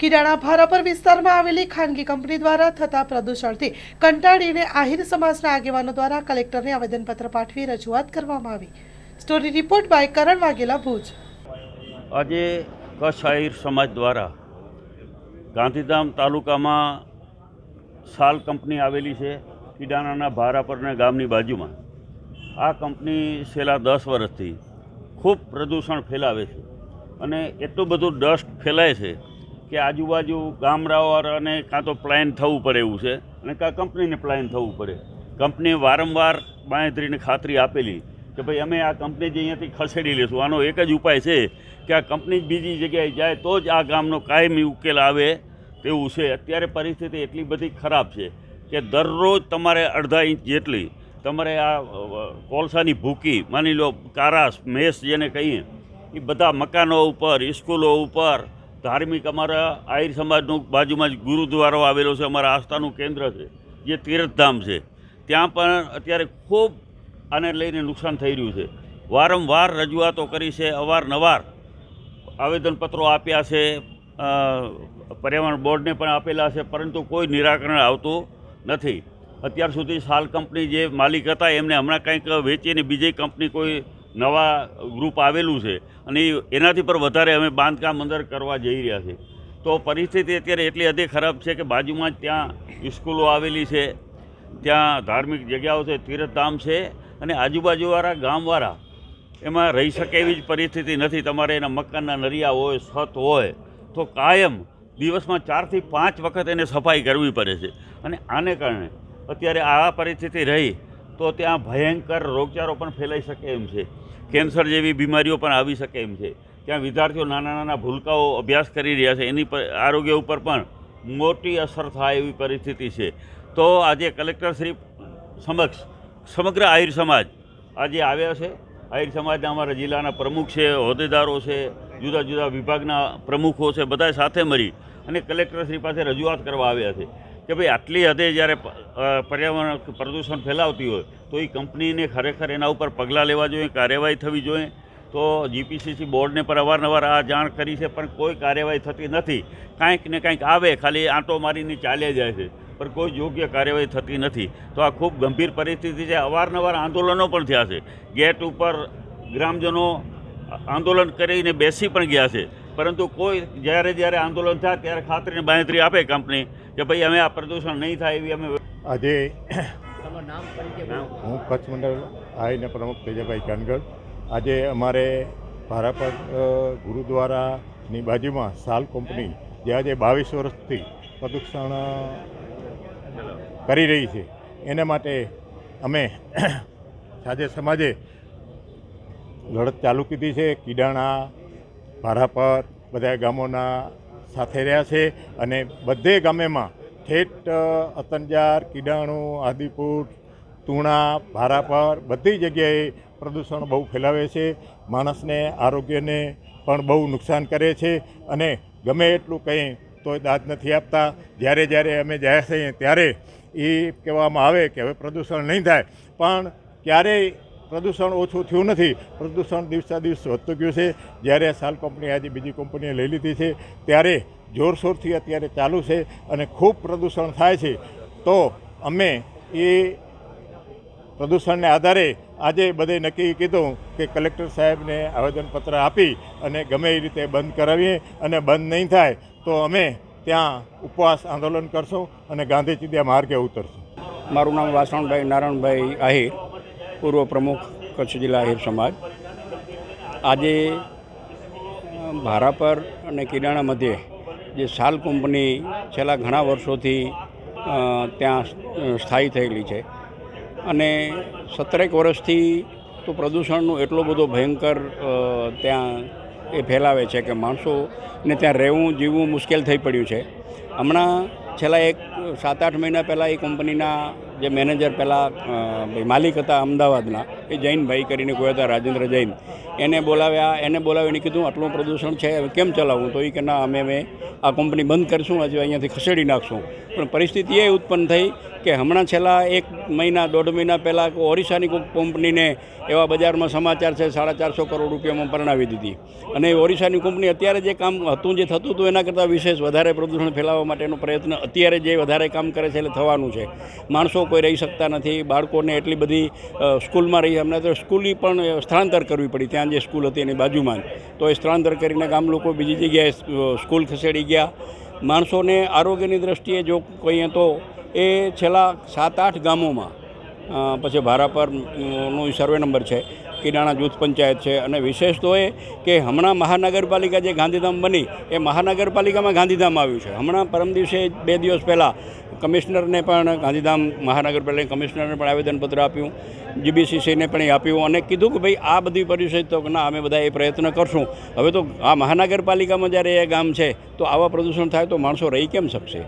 કિરાણા ભારાપર વિસ્તારમાં આવેલી ખાનગી કંપની દ્વારા થતા પ્રદૂષણથી કંટાળીને આહિર સમાજના આગેવાનો દ્વારા કલેક્ટરને આવેદનપત્ર પાઠવી રજૂઆત કરવામાં આવી। સ્ટોરી રિપોર્ટ બાય કરણ વાઘેલા, ભુજ। આજે કચ્છ આહિર સમાજ દ્વારા ગાંધીધામ તાલુકામાં સાલ કંપની આવેલી છે, કિરાણાના ભારાપરના ગામની બાજુમાં। આ કંપની છેલ્લા 10 વર્ષથી ખૂબ પ્રદૂષણ ફેલાવે છે અને એટલું બધું ડસ્ટ ફેલાય છે કે આજુબાજુ ગામડાઓને કાં તો પ્લાન થવું પડે એવું છે અને કાં કંપનીને પ્લાન થવું પડે। કંપનીએ વારંવાર બાંહેધરીને ખાતરી આપેલી કે ભાઈ અમે આ કંપની જે અહીંયાથી ખસેડી લઈશું। આનો એક જ ઉપાય છે કે આ કંપની બીજી જગ્યાએ જાય તો જ આ ગામનો કાયમી ઉકેલ આવે તેવું છે। અત્યારે પરિસ્થિતિ એટલી બધી ખરાબ છે કે દરરોજ તમારે અડધા ઇંચ જેટલી તમારે આ કોલસાની ભૂકી, માની લો કારાસ, મેસ જેને કહીએ, એ બધા મકાનો ઉપર, સ્કૂલો ઉપર, ધાર્મિક અમારા આહિર સમાજનું બાજુમાં જ ગુરુદ્વારો આવેલો છે, અમારા આસ્થાનું કેન્દ્ર છે જે તીર્થધામ છે, ત્યાં પણ અત્યારે ખૂબ આને લઈને નુકસાન થઈ રહ્યું છે। વારંવાર રજૂઆતો કરી છે, અવારનવાર આવેદનપત્રો આપ્યા છે, પર્યાવરણ બોર્ડને પણ આપેલા છે, પરંતુ કોઈ નિરાકરણ આવતું નથી। અત્યાર સુધી સાલ કંપની જે માલિક હતા એમને હમણાં કંઈક વેચીને બીજી કંપની કોઈ નવા ગ્રુપ આવેલું છે અને એનાથી પણ વધારે અમે બાંધકામ અંદર કરવા જઈ રહ્યા છીએ। તો પરિસ્થિતિ અત્યારે એટલી હદે ખરાબ છે કે બાજુમાં જ ત્યાં સ્કૂલો આવેલી છે, ત્યાં ધાર્મિક જગ્યાઓ છે, તીર્થધામ છે અને આજુબાજુવાળા ગામવાળા એમાં રહી શકે એવી જ પરિસ્થિતિ નથી। તમારે એના મકાનના નરિયા હોય, છત હોય તો કાયમ દિવસમાં 4 થી 5 વખત એને સફાઈ કરવી પડે છે અને આને કારણે અત્યારે આ પરિસ્થિતિ રહી તો ત્યાં ભયંકર રોગચાળો પણ ફેલાઈ શકે એમ છે, કેન્સર જેવી બીમારીઓ પણ આવી શકે એમ છે। ત્યાં વિદ્યાર્થીઓ, નાના નાના ભૂલકાઓ અભ્યાસ કરી રહ્યા છે, એની આરોગ્ય ઉપર પણ મોટી અસર થાય એવી પરિસ્થિતિ છે। તો આજે કલેક્ટરશ્રી સમક્ષ સમગ્ર આહિર સમાજ આજે આવ્યા છે। આહિર સમાજના અમારા જિલ્લાના પ્રમુખ છે, હોદ્દેદારો છે, જુદા જુદા વિભાગના પ્રમુખો છે, બધા સાથે મળી અને કલેક્ટરશ્રી પાસે રજૂઆત કરવા આવ્યા છે કે ભાઈ આટલી હદે જ્યારે પર્યાવરણ પ્રદૂષણ ફેલાવતી હોય તો એ કંપનીને ખરેખર એના ઉપર પગલાં લેવા જોઈએ, કાર્યવાહી થવી જોઈએ। તો જીપીસીસી બોર્ડને પણ અવારનવાર આ જાણ કરી છે પણ કોઈ કાર્યવાહી થતી નથી। કાંઈક ને કાંઈક આવે, ખાલી આંટો મારીને ચાલ્યા જાય છે પણ કોઈ યોગ્ય કાર્યવાહી થતી નથી। તો આ ખૂબ ગંભીર પરિસ્થિતિ છે। અવારનવાર આંદોલનો પણ થયા છે, ગેટ ઉપર ગ્રામજનો આંદોલન કરીને બેસી પણ ગયા છે, પરંતુ કોઈ જ્યારે આંદોલન થાય ત્યારે ખાતરીને બાંહેધરી આપે કંપની કે ભાઈ અમે આ પ્રદૂષણ નહીં થાય એવી અમે। આજે હું કચ્છ મંડળ આહિરના પ્રમુખ તેજાભાઈ કાનગડ। આજે અમારે ભારાપર ગુરુદ્વારાની બાજુમાં સાલ કંપની જે આજે 22 વર્ષથી પ્રદૂષણ કરી રહી છે એના માટે અમે આજે સમાજે લડત ચાલુ કીધી છે। કિરાણા, ભારાપર બધા ગામોના સાથે રહ્યા છે અને બધે ગામેમાં ઠેઠ અતંજાર, કિડાણું, આદિપુર, તુણા, ભારાપર બધી જગ્યાએ પ્રદૂષણ બહુ ફેલાવે છે, માણસને આરોગ્યને પણ બહુ નુકસાન કરે છે અને ગમે એટલું કંઈ તોય દાદ નથી આપતા। જ્યારે અમે જાય છીએ ત્યારે એ કહેવામાં આવે કે હવે પ્રદૂષણ નહીં થાય, પણ ક્યારેય પ્રદૂષણ ઓછું થયું નથી। પ્રદૂષણ દિવસે દિવસ વધતું ગયું છે। જ્યારે સાલ કંપની આજે બીજી કંપનીએ લઈ લીધી છે ત્યારે જોરશોરથી અત્યારે ચાલુ છે અને ખૂબ પ્રદૂષણ થાય છે। તો અમે એ પ્રદૂષણને આધારે આજે બધે નક્કી કીધું કે કલેક્ટર સાહેબને આવેદનપત્ર આપી અને ગમે એ રીતે બંધ કરાવીએ અને બંધ નહીં થાય તો અમે ત્યાં ઉપવાસ આંદોલન કરશું અને ગાંધી ચીડિયા માર્ગે ઉતરશું। મારું નામ વાસણભાઈ નારાયણભાઈ આહિર, પૂર્વ પ્રમુખ કચ્છ જિલ્લા આહિર સમાજ। આજે ભારાપર અને કિરાણા મધ્યે જે સાલ કંપની છેલ્લા ઘણા વર્ષોથી ત્યાં સ્થાયી થયેલી છે અને 17 વર્ષથી તો પ્રદૂષણનું એટલો બધો ભયંકર ત્યાં એ ફેલાવે છે કે માણસોને ત્યાં રહેવું, જીવવું મુશ્કેલ થઈ પડ્યું છે। હમણાં છેલ્લા 7-8 મહિના પહેલાં એ કંપનીના જે મેનેજર પહેલાં માલિક હતા અમદાવાદના, એ જૈનભાઈ કરીને કોઈ હતા, રાજેન્દ્ર જૈન, એને બોલાવીને કીધું આટલું પ્રદૂષણ છે હવે કેમ ચલાવવું, તો એ કે ના અમે આ કંપની બંધ કરીશું, હજુ અહીંયાથી ખસેડી નાખશું. પણ પરિસ્થિતિ એ ઉત્પન્ન થઈ કે હમણાં છેલ્લા 1-1.5 મહિના પહેલાં ઓરિસ્સાની કોઈ કંપનીને એવા બજારમાં સમાચાર છે 450 કરોડ રૂપિયામાં પરણાવી દીધી. અને ઓરિસ્સાની કંપની અત્યારે જે કામ હતું જે થતું હતું એના કરતાં વિશેષ વધારે પ્રદૂષણ ફેલાવવા માટેનો પ્રયત્ન અત્યારે જે વધારે કામ કરે છે એટલે થવાનું છે. માણસો કોઈ રહી શકતા નથી, બાળકોને એટલી બધી સ્કૂલમાં રહી, અમને તો સ્કૂલની પણ સ્થળાંતર કરવી પડી, ત્યાં જે સ્કૂલ હતી એની બાજુમાં જ, તો એ સ્થળાંતર કરીને ગામ લોકો બીજી જગ્યાએ સ્કૂલ ખસેડી ગયા. માણસોને આરોગ્યની દ્રષ્ટિએ જો કહીએ તો એ છેલ્લા 7-8 ગામોમાં, પછી ભારાપરનો સર્વે નંબર છે, કિડાણા જૂથ પંચાયત છે, અને વિશેષ તો એ કે હમણાં મહાનગરપાલિકા જે ગાંધીધામ બની એ મહાનગરપાલિકામાં ગાંધીધામ આવ્યું છે. હમણાં પરમ દિવસે 2 દિવસ પહેલાં કમિશનરને પણ ગાંધીધામ મહાનગરપાલિકા કમિશનરને પણ આવેદનપત્ર આપ્યું, GBCCને પણ આપ્યું, અને કીધું કે ભાઈ આ બધી પરિસ્થિતિ તો ના અમે બધા એ પ્રયત્ન કરશું. હવે તો આ મહાનગરપાલિકામાં જ્યારે એ ગામ છે તો આવા પ્રદૂષણ થાય તો માણસો રહી કેમ શકશે.